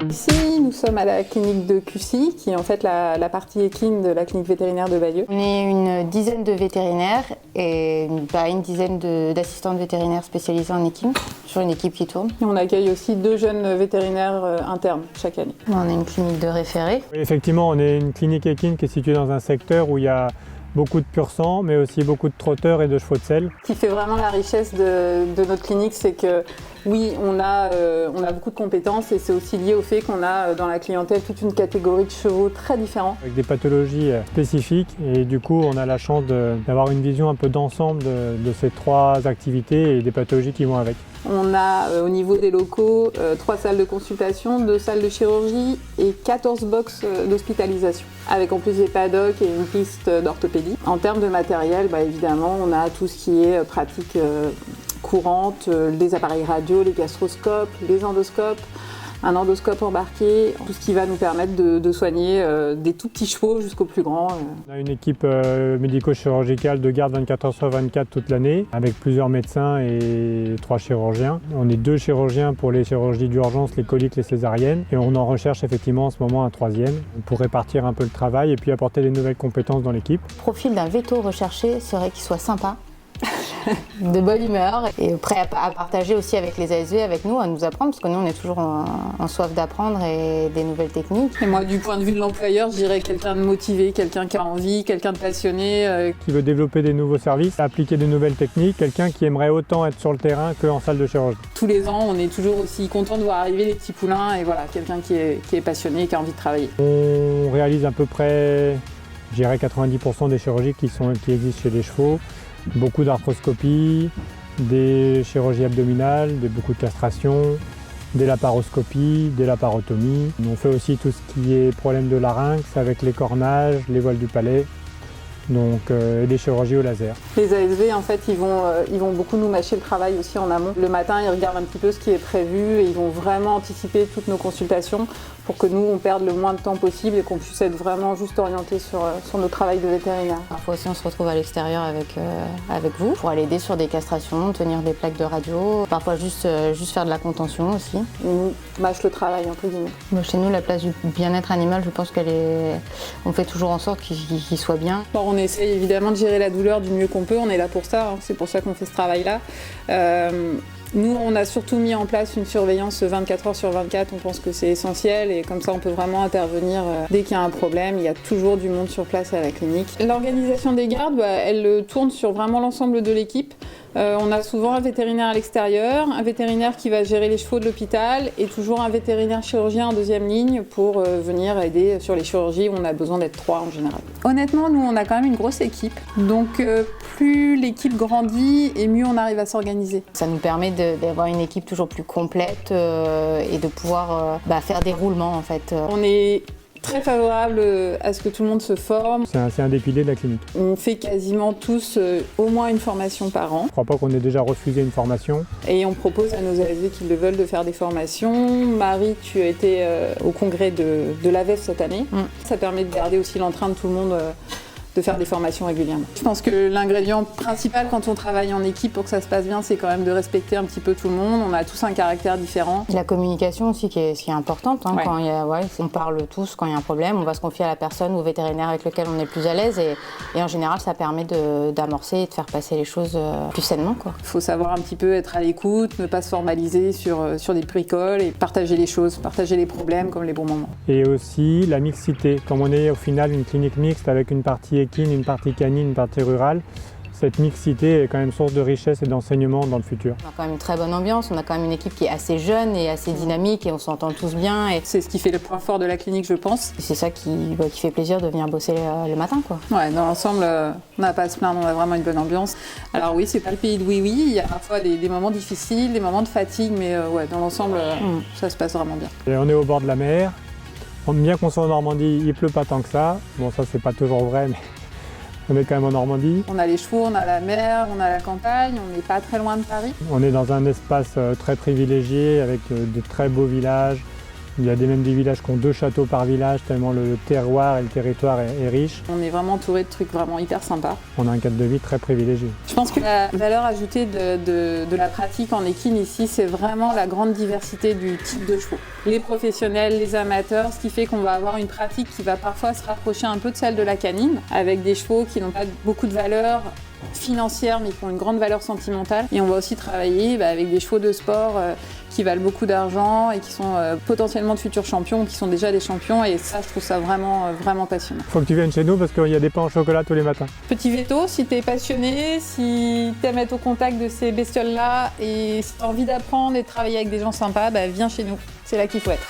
Ici, nous sommes à la clinique de Cussy, qui est en fait la partie équine de la clinique vétérinaire de Bayeux. On est une dizaine de vétérinaires et une dizaine d'assistantes vétérinaires spécialisées en équine, sur une équipe qui tourne. Et on accueille aussi 2 jeunes vétérinaires internes chaque année. On est une clinique de référé. Oui, effectivement, on est une clinique équine qui est située dans un secteur où il y a beaucoup de pur sang, mais aussi beaucoup de trotteurs et de chevaux de selle. Ce qui fait vraiment la richesse de notre clinique, c'est que oui, on a beaucoup de compétences et c'est aussi lié au fait qu'on a dans la clientèle toute une catégorie de chevaux très différents. Avec des pathologies spécifiques et du coup on a la chance d'avoir une vision un peu d'ensemble de ces 3 activités et des pathologies qui vont avec. On a au niveau des locaux 3 salles de consultation, 2 salles de chirurgie et 14 box d'hospitalisation, avec en plus des paddocks et une piste d'orthopédie. En termes de matériel, évidemment, on a tout ce qui est pratique courante, les appareils radio, les gastroscopes, les endoscopes, un endoscope embarqué, tout ce qui va nous permettre de soigner des tout petits chevaux jusqu'aux plus grands. On a une équipe médico-chirurgicale de garde 24h/24 toute l'année, avec plusieurs médecins et 3 chirurgiens. On est 2 chirurgiens pour les chirurgies d'urgence, les coliques, les césariennes, et on en recherche effectivement en ce moment un 3e pour répartir un peu le travail et puis apporter des nouvelles compétences dans l'équipe. Le profil d'un véto recherché serait qu'il soit sympa, de bonne humeur et prêt à partager aussi avec les ASV, avec nous, à nous apprendre, parce que nous on est toujours en soif d'apprendre et des nouvelles techniques. Et moi, du point de vue de l'employeur, je dirais quelqu'un de motivé, quelqu'un qui a envie, quelqu'un de passionné. Qui veut développer des nouveaux services, appliquer des nouvelles techniques, quelqu'un qui aimerait autant être sur le terrain qu'en salle de chirurgie. Tous les ans, on est toujours aussi content de voir arriver les petits poulains et voilà, quelqu'un qui est passionné et qui a envie de travailler. On réalise à peu près, je dirais 90% des chirurgies qui existent chez les chevaux. Beaucoup d'arthroscopie, des chirurgies abdominales, beaucoup de castration, des laparoscopies, des laparotomies. On fait aussi tout ce qui est problème de larynx avec les cornages, les voiles du palais, et des chirurgies au laser. Les ASV, en fait, ils vont beaucoup nous mâcher le travail aussi en amont. Le matin, ils regardent un petit peu ce qui est prévu et ils vont vraiment anticiper toutes nos consultations pour que nous, on perde le moins de temps possible et qu'on puisse être vraiment juste orienté sur notre travail de vétérinaire. Parfois aussi, on se retrouve à l'extérieur avec vous pour aller aider sur des castrations, tenir des plaques de radio, parfois juste faire de la contention aussi. Ils nous mâchent le travail, entre guillemets. Bon, chez nous, la place du bien-être animal, je pense on fait toujours en sorte qu'il soit bien. Alors, on essaye évidemment de gérer la douleur du mieux qu'on peut, on est là pour ça, c'est pour ça qu'on fait ce travail-là. Nous, on a surtout mis en place une surveillance 24h/24, on pense que c'est essentiel et comme ça on peut vraiment intervenir dès qu'il y a un problème, il y a toujours du monde sur place à la clinique. L'organisation des gardes, elle tourne sur vraiment l'ensemble de l'équipe. On a souvent un vétérinaire à l'extérieur, un vétérinaire qui va gérer les chevaux de l'hôpital et toujours un vétérinaire chirurgien en 2e ligne pour venir aider sur les chirurgies où on a besoin d'être 3 en général. Honnêtement, nous on a quand même une grosse équipe, donc plus l'équipe grandit et mieux on arrive à s'organiser. Ça nous permet d'avoir une équipe toujours plus complète et de pouvoir faire des roulements en fait. On est très favorable à ce que tout le monde se forme. C'est un des piliers de la clinique. On fait quasiment tous au moins une formation par an. Je ne crois pas qu'on ait déjà refusé une formation. Et on propose à nos ASV qui le veulent de faire des formations. Marie, tu as été au congrès de l'AVEF cette année. Ça permet de garder aussi l'entrain de tout le monde de faire des formations régulièrement. Je pense que l'ingrédient principal quand on travaille en équipe pour que ça se passe bien, c'est quand même de respecter un petit peu tout le monde. On a tous un caractère différent. La communication aussi qui est importante. Ouais. Quand on parle tous quand il y a un problème, on va se confier à la personne ou au vétérinaire avec lequel on est le plus à l'aise et en général ça permet d'amorcer et de faire passer les choses plus sainement. Il faut savoir un petit peu être à l'écoute, ne pas se formaliser sur des bricoles et partager les choses, partager les problèmes comme les bons moments. Et aussi la mixité, comme on est au final une clinique mixte avec une partie équine, une partie canine, une partie rurale, cette mixité est quand même source de richesse et d'enseignement dans le futur. On a quand même une très bonne ambiance, on a quand même une équipe qui est assez jeune et assez dynamique et on s'entend tous bien. Et c'est ce qui fait le point fort de la clinique, je pense. C'est ça qui fait plaisir de venir bosser le matin, quoi. Ouais, dans l'ensemble, on n'a pas à se plaindre, on a vraiment une bonne ambiance. Alors oui, c'est pas le pays de oui-oui, il y a parfois des moments difficiles, des moments de fatigue, mais dans l'ensemble, ça se passe vraiment bien. Et on est au bord de la mer. Bien qu'on soit en Normandie, il pleut pas tant que ça. Bon, ça c'est pas toujours vrai, mais on est quand même en Normandie. On a les chevaux, on a la mer, on a la campagne, on n'est pas très loin de Paris. On est dans un espace très privilégié avec de très beaux villages, Il y a même des villages qui ont 2 châteaux par village, tellement le terroir et le territoire est riche. On est vraiment entouré de trucs vraiment hyper sympas. On a un cadre de vie très privilégié. Je pense que la valeur ajoutée de la pratique en équine ici, c'est vraiment la grande diversité du type de chevaux. Les professionnels, les amateurs, ce qui fait qu'on va avoir une pratique qui va parfois se rapprocher un peu de celle de la canine, avec des chevaux qui n'ont pas beaucoup de valeur financière mais qui ont une grande valeur sentimentale. Et on va aussi travailler avec des chevaux de sport qui valent beaucoup d'argent et qui sont potentiellement de futurs champions, qui sont déjà des champions, et ça je trouve ça vraiment passionnant. Faut que tu viennes chez nous parce qu'il y a des pains au chocolat tous les matins. Petit veto, si t'es passionné, si t'aimes être au contact de ces bestioles-là et si t'as envie d'apprendre et de travailler avec des gens sympas, viens chez nous, c'est là qu'il faut être.